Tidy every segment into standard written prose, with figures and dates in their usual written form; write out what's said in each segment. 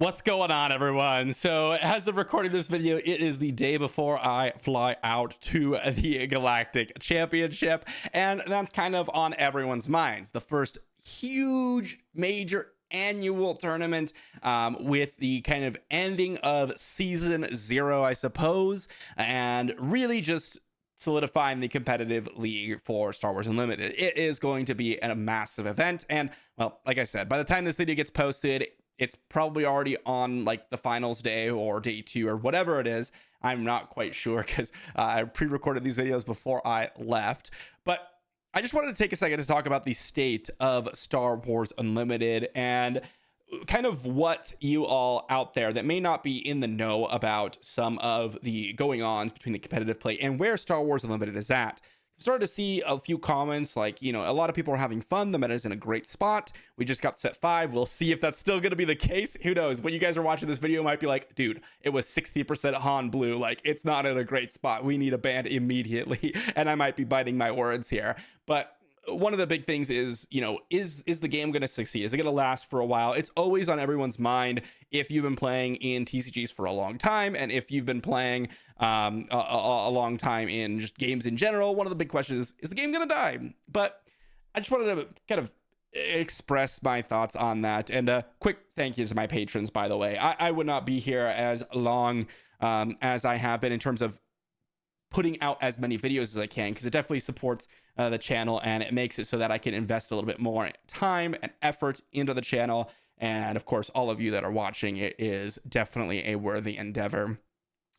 What's going on, everyone? So, as of recording this video, it is the day before I fly out to the Galactic Championship, and that's kind of on everyone's minds. The first huge, major annual tournament with the kind of ending of season 0, I suppose, and really just solidifying the competitive league for Star Wars Unlimited. It is going to be a massive event, and well, like I said, by the time this video gets posted, it's probably already on like the finals day or day 2 or whatever it is. I'm not quite sure because I pre-recorded these videos before I left. But I just wanted to take a second to talk about the state of Star Wars Unlimited and kind of what you all out there that may not be in the know about some of the going-ons between the competitive play and where Star Wars Unlimited is at. Started to see a few comments like, a lot of people are having fun. The meta is in a great spot. We just got set 5. We'll see if that's still going to be the case. Who knows? When you guys are watching this video, might be like, dude, it was 60% Han Blue. Like, it's not in a great spot. We need a ban immediately. And I might be biting my words here. But one of the big things is, is the game going to succeed? Is it going to last for a while? It's always on everyone's mind if you've been playing in TCGs for a long time, and if you've been playing a long time in just games in general. One of the big questions is the game going to die? But I just wanted to kind of express my thoughts on that. And a quick thank you to my patrons, by the way. I would not be here as long as I have been in terms of putting out as many videos as I can, because it definitely supports the channel, and it makes it so that I can invest a little bit more time and effort into the channel. And of course, all of you that are watching, it is definitely a worthy endeavor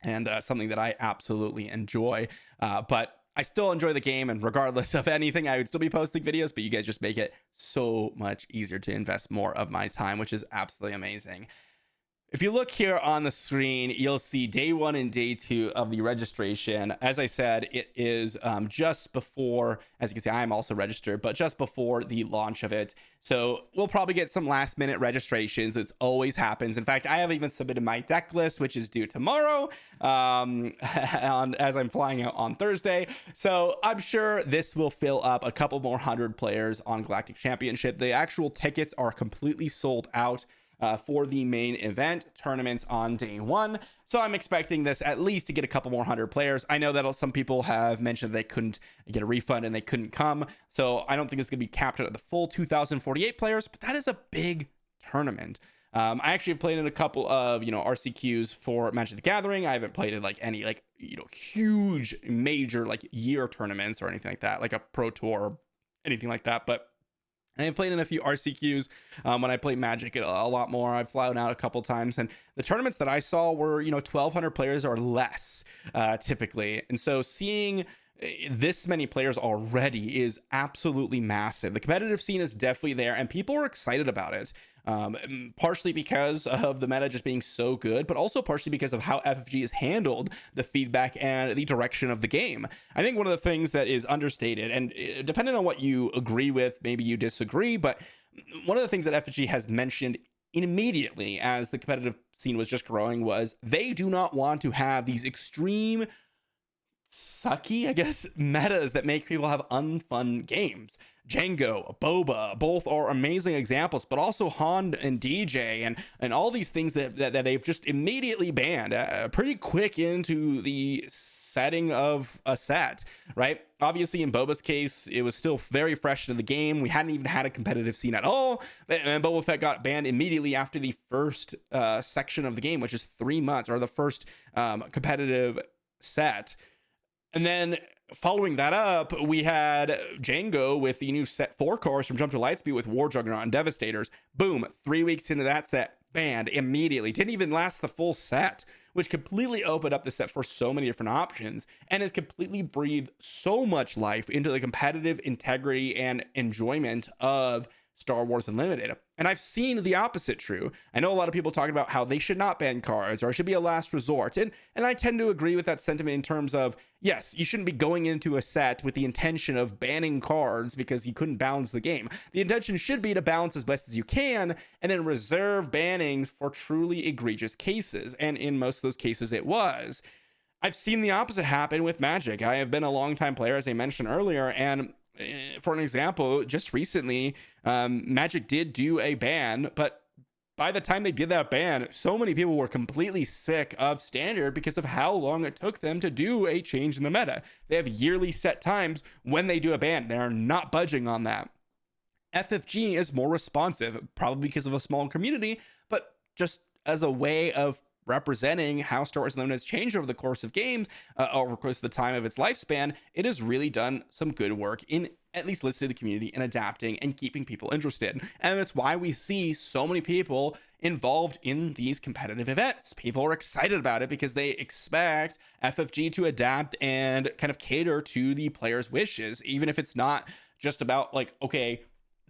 and something that I absolutely enjoy. But I still enjoy the game, and regardless of anything, I would still be posting videos, but you guys just make it so much easier to invest more of my time, which is absolutely amazing. If you look here on the screen, you'll see day 1 and day 2 of the registration. As I said, it is just before, as you can see, I'm also registered, but just before the launch of it. So we'll probably get some last minute registrations. It always happens. In fact, I have even submitted my deck list, which is due tomorrow as I'm flying out on Thursday. So I'm sure this will fill up a couple more 100 players on Galactic Championship. The actual tickets are completely sold out for the main event tournaments on day 1. So I'm expecting this at least to get a couple more 100 players. I know that some people have mentioned they couldn't get a refund and they couldn't come. So I don't think it's going to be capped at the full 2,048 players, but that is a big tournament. I actually have played in a couple of, RCQs for Magic the Gathering. I haven't played in like any huge major like year tournaments or anything like that, like a Pro Tour or anything like that. But I've played in a few RCQs when I play Magic a lot more. I've flown out a couple times, and the tournaments that I saw were 1,200 players or less typically. And so seeing this many players already is absolutely massive. The competitive scene is definitely there, and people are excited about it. Partially because of the meta just being so good, but also partially because of how FFG has handled the feedback and the direction of the game. I think one of the things that is understated, and depending on what you agree with, maybe you disagree, but one of the things that FFG has mentioned immediately as the competitive scene was just growing was they do not want to have these extreme sucky, I guess, metas that make people have unfun games. Django, Boba, both are amazing examples, but also Han and DJ and all these things that they've just immediately banned pretty quick into the setting of a set, right? Obviously, in Boba's case, it was still very fresh in the game. We hadn't even had a competitive scene at all, and Boba Fett got banned immediately after the first section of the game, which is 3 months, or the first competitive set. And then following that up, we had Django with the new set 4 cores from Jump to Lightspeed with War Juggernaut and Devastators. Boom, 3 weeks into that set, banned immediately. Didn't even last the full set, which completely opened up the set for so many different options and has completely breathed so much life into the competitive integrity and enjoyment of Star Wars Unlimited. And I've seen the opposite true. I know a lot of people talking about how they should not ban cards or it should be a last resort. And I tend to agree with that sentiment in terms of, yes, you shouldn't be going into a set with the intention of banning cards because you couldn't balance the game. The intention should be to balance as best as you can and then reserve bannings for truly egregious cases. And in most of those cases, it was. I've seen the opposite happen with Magic. I have been a longtime player, as I mentioned earlier, and for an example, just recently, Magic did do a ban, but by the time they did that ban, so many people were completely sick of standard because of how long it took them to do a change in the meta. They have yearly set times when they do a ban. They're not budging on that. FFG is more responsive, probably because of a small community, but just as a way of representing how Star Wars Unlimited has changed over the course of games, over the course of the time of its lifespan. It has really done some good work in at least listening to the community and adapting and keeping people interested. And that's why we see so many people involved in these competitive events. People are excited about it because they expect FFG to adapt and kind of cater to the players' wishes, even if it's not just about like, okay,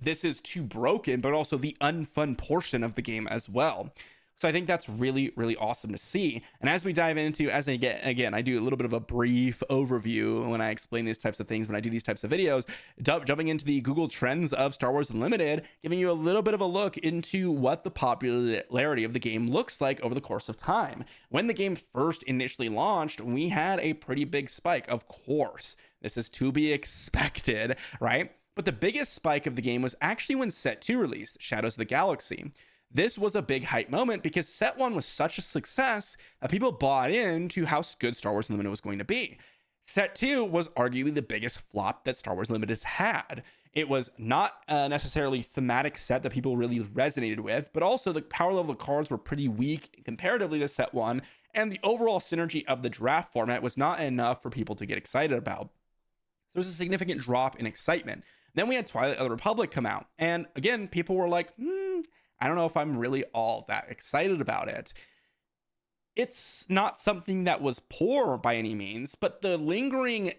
this is too broken, but also the unfun portion of the game as well. So I think that's really, really awesome to see. And as we dive into, as I get, again, I do a little bit of a brief overview when I explain these types of things, when I do these types of videos, jumping into the Google Trends of Star Wars Unlimited, giving you a little bit of a look into what the popularity of the game looks like over the course of time. When the game first initially launched, we had a pretty big spike, of course. This is to be expected, right? But the biggest spike of the game was actually when Set 2 released, Shadows of the Galaxy. This was a big hype moment because Set 1 was such a success that people bought into how good Star Wars Unlimited was going to be. Set 2 was arguably the biggest flop that Star Wars Unlimited has had. It was not a necessarily thematic set that people really resonated with, but also the power level of the cards were pretty weak comparatively to Set 1, and the overall synergy of the draft format was not enough for people to get excited about. There was a significant drop in excitement. Then we had Twilight of the Republic come out, and again, people were like, I don't know if I'm really all that excited about it. It's not something that was poor by any means, but the lingering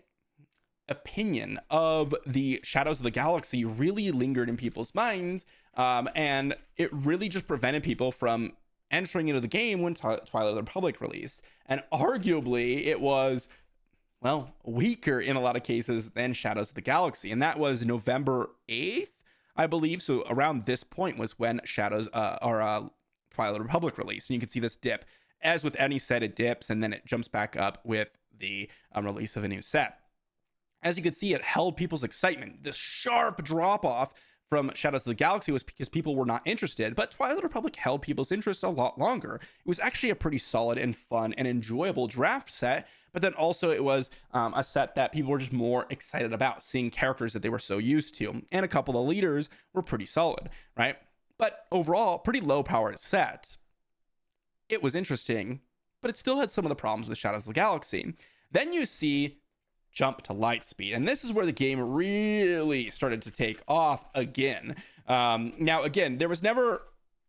opinion of the Shadows of the Galaxy really lingered in people's minds, and it really just prevented people from entering into the game when Twilight of the Republic released. And arguably, it was, well, weaker in a lot of cases than Shadows of the Galaxy, and that was November 8th. I believe. So around this point was when Shadows or Twilight of the Republic released. And you can see this dip. As with any set, it dips and then it jumps back up with the release of a new set. As you can see, it held people's excitement. The sharp drop off from Shadows of the Galaxy was because people were not interested, but Twilight of the Republic held people's interest a lot longer. It was actually a pretty solid and fun and enjoyable draft set, but then also it was a set that people were just more excited about, seeing characters that they were so used to, and a couple of leaders were pretty solid, right? But overall, pretty low powered set. It was interesting, but it still had some of the problems with Shadows of the Galaxy. Then you see jump to Lightspeed, and this is where the game really started to take off again. Now again, there was never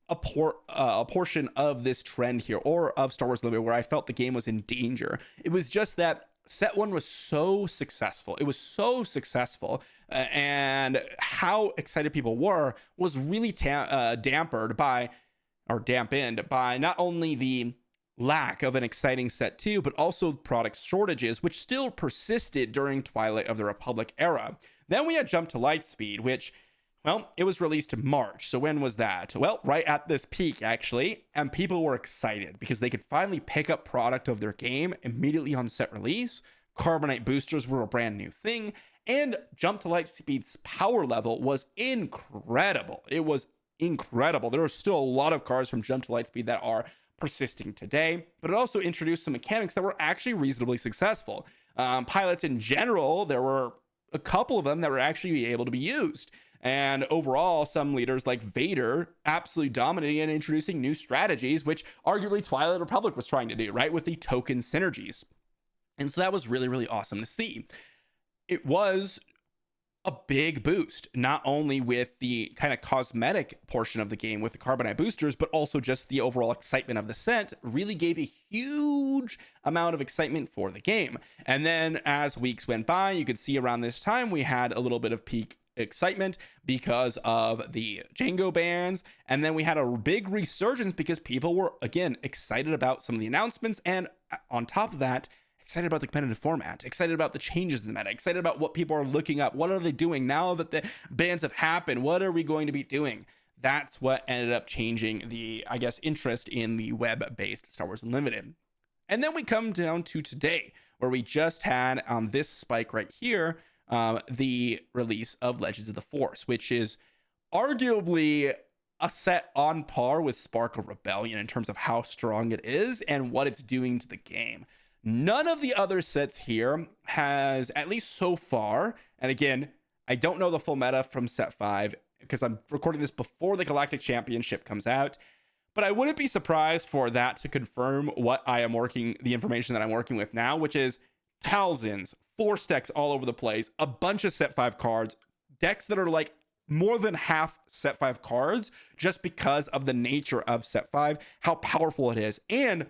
a portion of this trend here or of Star Wars Unlimited where I felt the game was in danger. It was just that Set 1 was so successful. It was so successful, and how excited people were was really dampened by not only the lack of an exciting Set 2, but also product shortages, which still persisted during Twilight of the Republic era. Then we had Jump to Lightspeed, which, well, it was released in March. So when was that? Well, right at this peak, actually. And people were excited because they could finally pick up product of their game immediately on set release. Carbonite boosters were a brand new thing. And Jump to Lightspeed's power level was incredible. It was incredible. There are still a lot of cards from Jump to Lightspeed that are persisting today, but it also introduced some mechanics that were actually reasonably successful. Pilots in general, there were a couple of them that were actually able to be used. And overall, some leaders like Vader absolutely dominating and introducing new strategies, which arguably Twilight Republic was trying to do, right? With the token synergies. And so that was really, really awesome to see. It was a big boost, not only with the kind of cosmetic portion of the game with the Carbonite boosters, but also just the overall excitement of the set really gave a huge amount of excitement for the game. And then as weeks went by, you could see around this time, we had a little bit of peak excitement because of the Jango bans. And then we had a big resurgence because people were, again, excited about some of the announcements. And on top of that, excited about the competitive format, excited about the changes in the meta, excited about what people are looking up. What are they doing now that the bans have happened? What are we going to be doing? That's what ended up changing the, I guess, interest in the web-based Star Wars Unlimited. And then we come down to today, where we just had this spike right here, the release of Legends of the Force, which is arguably a set on par with Spark of Rebellion in terms of how strong it is and what it's doing to the game. None of the other sets here has, at least so far, and again, I don't know the full meta from set 5 because I'm recording this before the Galactic Championship comes out, but I wouldn't be surprised for that to confirm what the information that I'm working with now, which is Talzins, Force decks all over the place, a bunch of set 5 cards, decks that are like more than half set 5 cards just because of the nature of set 5, how powerful it is. And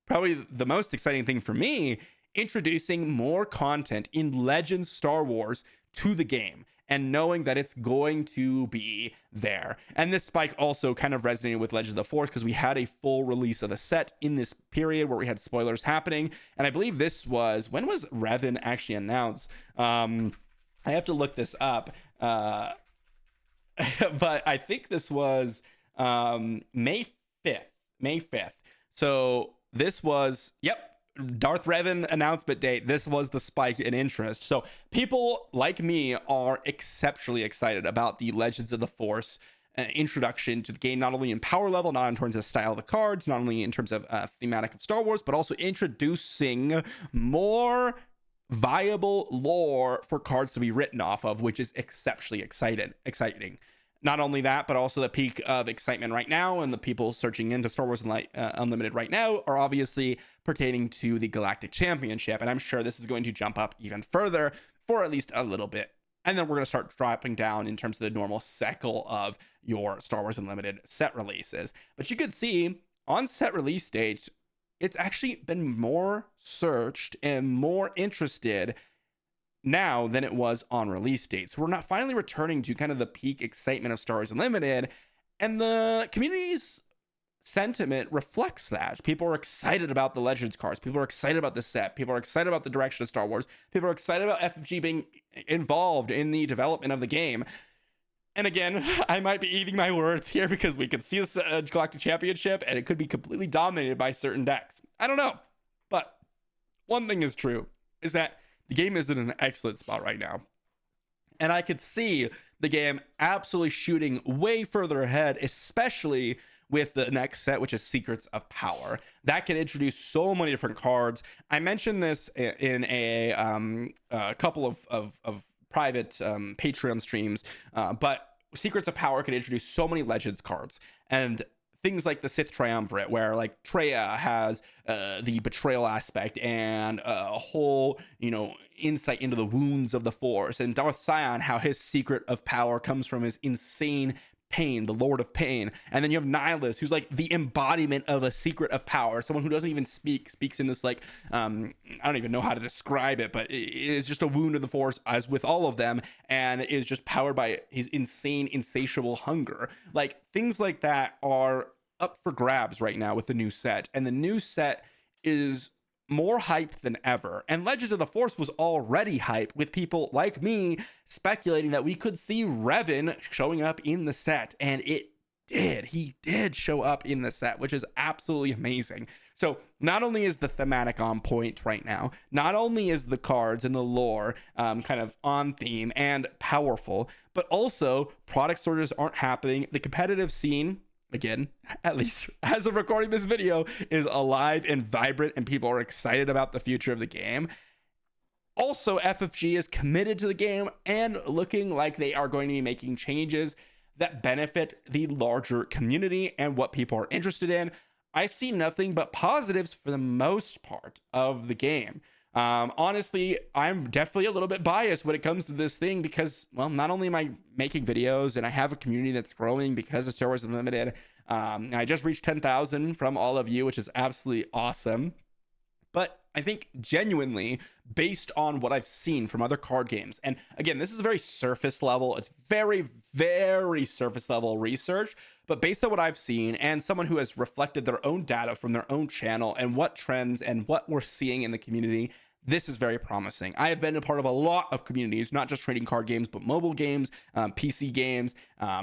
probably the most exciting thing for me, introducing more content in Legends Star Wars to the game and knowing that it's going to be there. And this spike also kind of resonated with Legends of the Force because we had a full release of the set in this period where we had spoilers happening. And I believe this was, when was Revan actually announced? I have to look this up. But I think this was May 5th. So this was, Darth Revan announcement date. This was the spike in interest. So people like me are exceptionally excited about the Legends of the Force introduction to the game, not only in power level, not in terms of style of the cards, not only in terms of thematic of Star Wars, but also introducing more viable lore for cards to be written off of, which is exceptionally exciting. Not only that, but also the peak of excitement right now and the people searching into Star Wars Unlimited right now are obviously pertaining to the Galactic Championship. And I'm sure this is going to jump up even further for at least a little bit. And then we're going to start dropping down in terms of the normal cycle of your Star Wars Unlimited set releases. But you could see on set release dates, it's actually been more searched and more interested now than it was on release date. So we're not finally returning to kind of the peak excitement of Star Wars Unlimited, and the community's sentiment reflects that. People are excited about the Legends cards. People are excited about the set. People are excited about the direction of Star Wars. People are excited about FFG being involved in the development of the game. And again, I might be eating my words here because we could see a Galactic Championship and it could be completely dominated by certain decks. I don't know. But one thing is true, is that the game is in an excellent spot right now. And I could see the game absolutely shooting way further ahead, especially with the next set, which is Secrets of Power. That can introduce so many different cards. I mentioned this in a couple of private Patreon streams, but Secrets of Power can introduce so many Legends cards. And things like the Sith Triumvirate, where like Traya has the betrayal aspect and a whole, insight into the wounds of the Force, and Darth Sion, how his secret of power comes from his insane pain, the Lord of Pain. And then you have Nihilus, who's like the embodiment of a secret of power, someone who doesn't even speaks in this like I don't even know how to describe it, but it is just a wound of the Force, as with all of them, and is just powered by his insane, insatiable hunger. Like things like that are up for grabs right now with the new set, and the new set is more hype than ever. And Legends of the Force was already hype, with people like me speculating that we could see Revan showing up in the set, and he did show up in the set, which is absolutely amazing. So not only is the thematic on point right now, not only is the cards and the lore kind of on theme and powerful, but also product orders aren't happening. The competitive scene, again, at least as of recording this video, is alive and vibrant, and people are excited about the future of the game. Also, FFG is committed to the game and looking like they are going to be making changes that benefit the larger community and what people are interested in. I see nothing but positives for the most part of the game. Honestly, I'm definitely a little bit biased when it comes to this thing because, well, not only am I making videos and I have a community that's growing because of Star Wars Unlimited, I just reached 10,000 from all of you, which is absolutely awesome. But I think genuinely, based on what I've seen from other card games, and again, this is a very surface level, it's very, very surface level research, but based on what I've seen and someone who has reflected their own data from their own channel and what trends and what we're seeing in the community, this is very promising. I have been a part of a lot of communities, not just trading card games, but mobile games, PC games,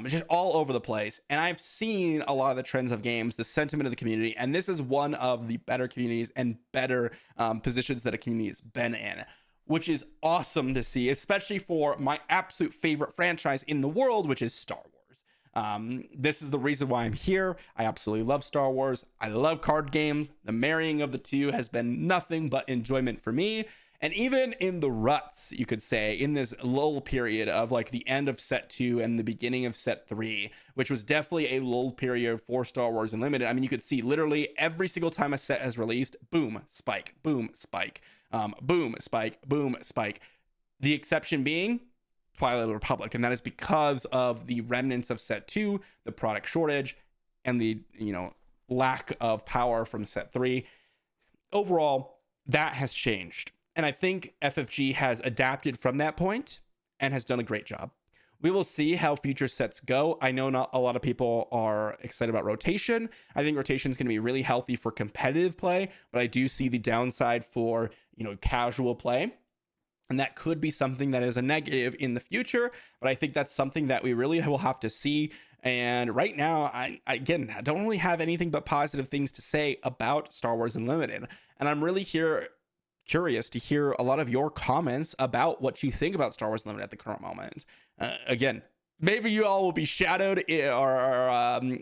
just all over the place. And I've seen a lot of the trends of games, the sentiment of the community, and this is one of the better communities and better positions that a community has been in, which is awesome to see, especially for my absolute favorite franchise in the world, which is Star Wars. This is the reason why I'm here. I absolutely love Star Wars. I love card games. The marrying of the two has been nothing but enjoyment for me. And even in the ruts, you could say, in this lull period of like the end of set 2 and the beginning of set 3, which was definitely a lull period for Star Wars Unlimited. I mean, you could see literally every single time a set has released, boom, spike, boom, spike, boom, spike, boom, spike. The exception being Twilight of the Republic, and that is because of the remnants of set 2, the product shortage, and the lack of power from set 3. Overall, that has changed. And I think FFG has adapted from that point and has done a great job. We will see how future sets go. I know not a lot of people are excited about rotation. I think rotation is going to be really healthy for competitive play, but I do see the downside for, casual play. And that could be something that is a negative in the future, but I think that's something that we really will have to see. And right now, I don't really have anything but positive things to say about Star Wars Unlimited. And I'm really curious to hear a lot of your comments about what you think about Star Wars Unlimited at the current moment. Again, maybe you all will be shrouded in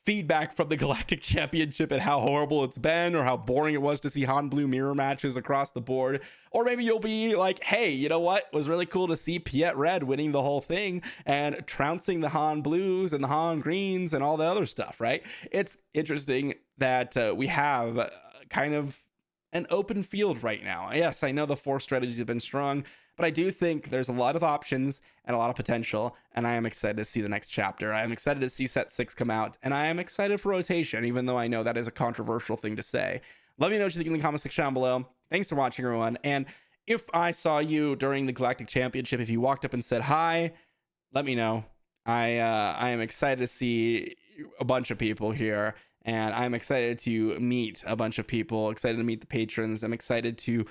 feedback from the Galactic Championship and how horrible it's been, or how boring it was to see Han Blue mirror matches across the board. Or maybe you'll be like, hey, you know what? It was really cool to see Piet Red winning the whole thing and trouncing the Han Blues and the Han Greens and all the other stuff, right? It's interesting that we have kind of an open field right now. Yes, I know the Force strategies have been strong, but I do think there's a lot of options and a lot of potential, and I am excited to see the next chapter. I am excited to see set 6 come out, and I am excited for rotation, even though I know that is a controversial thing to say. Let me know what you think in the comment section down below. Thanks for watching, everyone. And if I saw you during the Galactic Championship, if you walked up and said hi, let me know. I am excited to see a bunch of people here, and I'm excited to meet a bunch of people, excited to meet the patrons. I'm excited to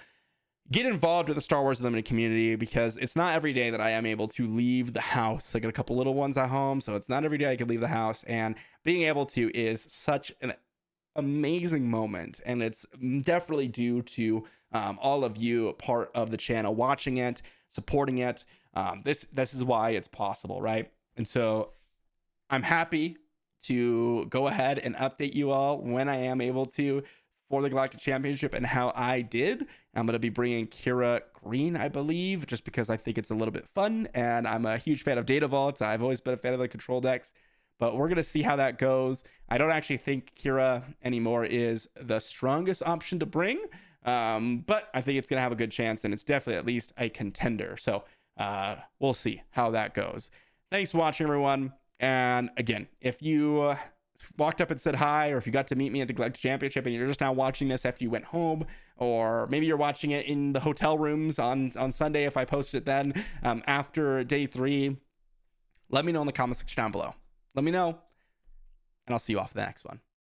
get involved with the Star Wars Unlimited community, because it's not every day that I am able to leave the house. I got a couple little ones at home, so it's not every day I can leave the house, and being able to is such an amazing moment, and it's definitely due to all of you, part of the channel, watching it, supporting it. This is why it's possible, right? And so I'm happy to go ahead and update you all when I am able to for the Galactic Championship and how I did. I'm going to be bringing Kira Green, I believe, just because I think it's a little bit fun, and I'm a huge fan of Data Vault. I've always been a fan of the control decks, but we're going to see how that goes. I don't actually think Kira anymore is the strongest option to bring, but I think it's going to have a good chance, and it's definitely at least a contender. So we'll see how that goes. Thanks for watching, everyone. And again, if you walked up and said hi, or if you got to meet me at the Galactic Championship and you're just now watching this after you went home, or maybe you're watching it in the hotel rooms on Sunday if I post it then, after day 3, let me know in the comment section down below. Let me know, and I'll see you off the next one.